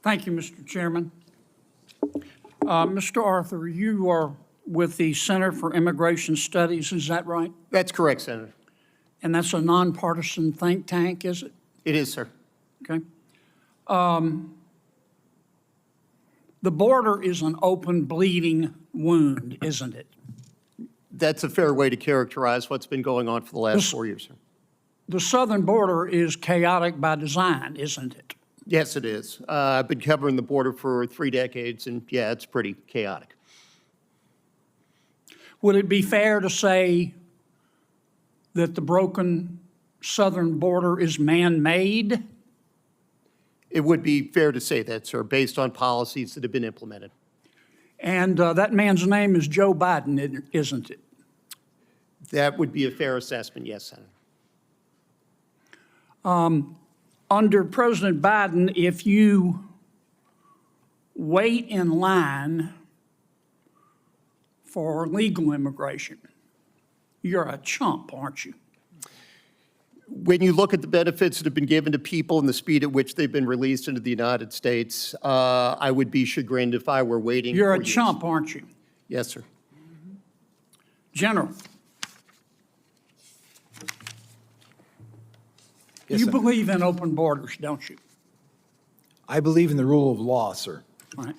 Thank you, Mr. Chairman. Mr. Arthur, you are with the Center for Immigration Studies, is that right? That's correct, Senator. And that's a nonpartisan think tank, is it? It is, sir. Okay. The border is an open bleeding wound, isn't it? That's a fair way to characterize what's been going on for the last 4 years, sir. The southern border is chaotic by design, isn't it? Yes, it is. I've been covering the border for 3 decades, and yeah, it's pretty chaotic. Would it be fair to say that the broken southern border is man-made? It would be fair to say that, sir, based on policies that have been implemented. And that man's name is Joe Biden, isn't it? That would be a fair assessment, yes, Senator. Under President Biden, if you wait in line for legal immigration, you're a chump, aren't you? When you look at the benefits that have been given to people and the speed at which they've been released into the United States, I would be chagrined if I were waiting. You're a for years. chump, aren't you? Yes, sir. General, Yes, you sir. believe in open borders, don't you? I believe in the rule of law, sir. Right.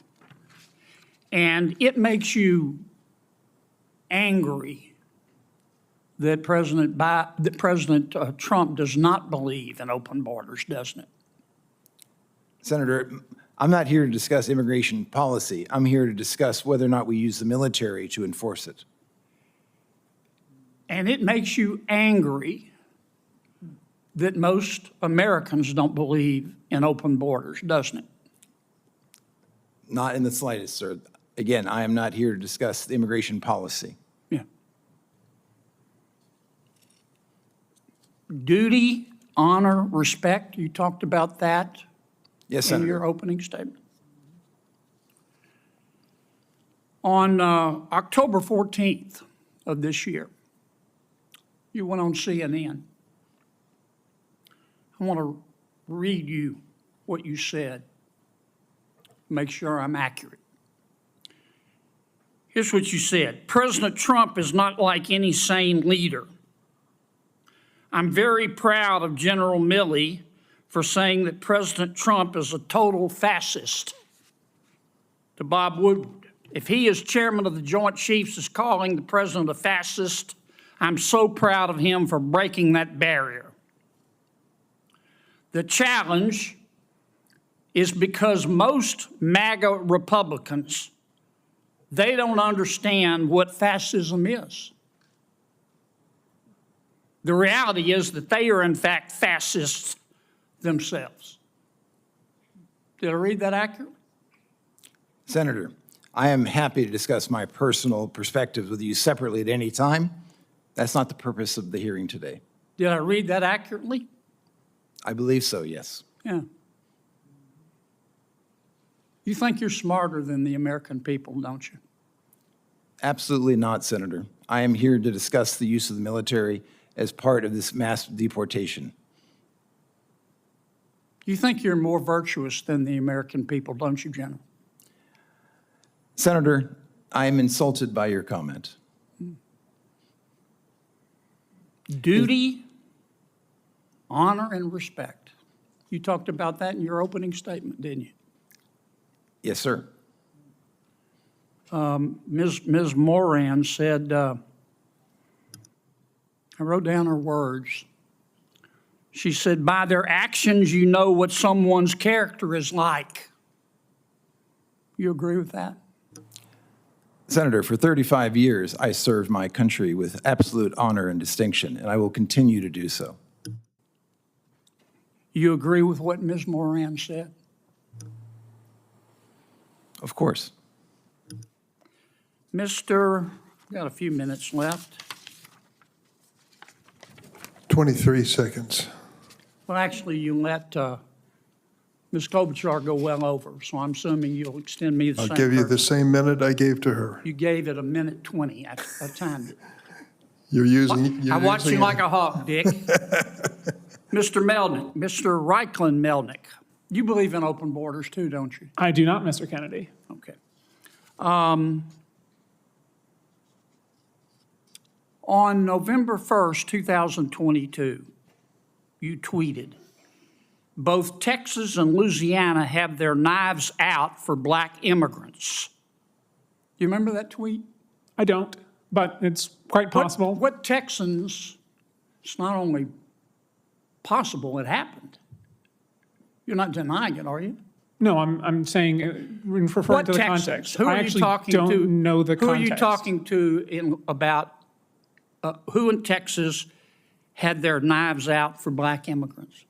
And it makes you angry that President Trump does not believe in open borders, doesn't it? Senator, I'm not here to discuss immigration policy. I'm here to discuss whether or not we use the military to enforce it. And it makes you angry that most Americans don't believe in open borders, doesn't it? Not in the slightest, sir. Again, I am not here to discuss the immigration policy. Yeah. Duty, honor, respect, you talked about that Yes, in your Senator. opening statement. On October 14th of this year, you went on CNN. I want to read you what you said, make sure I'm accurate. Here's what you said. President Trump is not like any sane leader. I'm very proud of General Milley for saying that President Trump is a total fascist. To Bob Woodward, if he, as chairman of the Joint Chiefs, is calling the president a fascist, I'm so proud of him for breaking that barrier. The challenge is because most MAGA Republicans, they don't understand what fascism is. The reality is that they are, in fact, fascists themselves. Did I read that accurately? Senator, I am happy to discuss my personal perspectives with you separately at any time. That's not the purpose of the hearing today. Did I read that accurately? I believe so, yes. Yeah. You think you're smarter than the American people, don't you? Absolutely not, Senator. I am here to discuss the use of the military as part of this mass deportation. You think you're more virtuous than the American people, don't you, General? Senator, I am insulted by your comment. Duty, honor, and respect. You talked about that in your opening statement, didn't you? Yes, sir. Ms. Moran said, I wrote down her words. She said, by their actions, you know what someone's character is like. You agree with that? Senator, for 35 years, I served my country with absolute honor and distinction, and I will continue to do so. You agree with what Ms. Moran said? Of course. Mr., got a few minutes left. 23 seconds. Well, actually, you let Ms. Klobuchar go well over, so I'm assuming you'll extend me the I'll same. give you the courtesy. same minute I gave to her. You gave it a minute 20. I timed it. You're using. I watched you using like a hawk, Dick. Mr. Melnick, Mr. Reichlin-Melnick, You believe in open borders too, don't you? I do not, Mr. Kennedy. Okay. On November 1st, 2022, you tweeted, "Both Texas and Louisiana have their knives out for black immigrants." Do you remember that tweet? I don't, but it's quite possible. What Texans, it's not only possible, it happened. You're not denying it, are you? No, I'm saying, referring What to the Texans? context. Who are I you actually talking don't to? know the Who are context. you talking to about who in Texas had their knives out for black immigrants?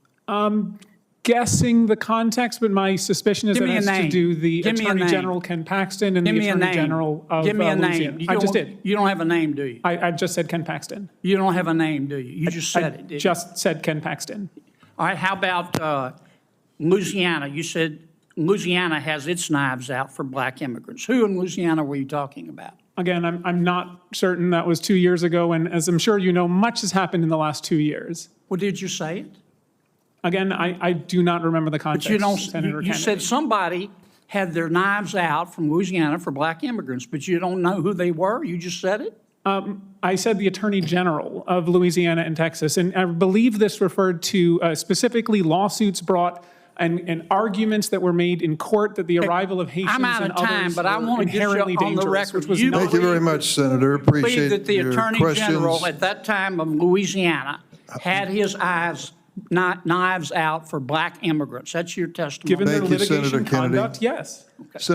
Guessing the context, but my suspicion is Give that me it a has to name. do the Give me a Attorney name. General Ken Paxton and Give the me a Attorney name. General of Give me a Louisiana. name. I just did. You don't have a name, do you? I just said Ken Paxton. You don't have a name, do you? You just said it, didn't you? Just said Ken Paxton. All right, how about Louisiana? You said Louisiana has its knives out for black immigrants. Who in Louisiana were you talking about? Again, I'm not certain. That was 2 years ago, and as I'm sure you know, much has happened in the last 2 years. Well, did you say it? Again, I do not remember the context, But you don't, Senator you Kennedy. said somebody had their knives out from Louisiana for black immigrants, but you don't know who they were? You just said it? I said the Attorney General of Louisiana and Texas, and I believe this referred to specifically lawsuits brought and arguments that were made in court that the arrival of Haitians I'm out and of time, others but I were want to get you inherently on the dangerous, record. which was You not. Thank you very much, Senator. believe Appreciate that the your Attorney questions. General at that time of Louisiana had his knives out for black immigrants. That's your testimony. Given their Thank you, Senator litigation Kennedy. conduct, yes.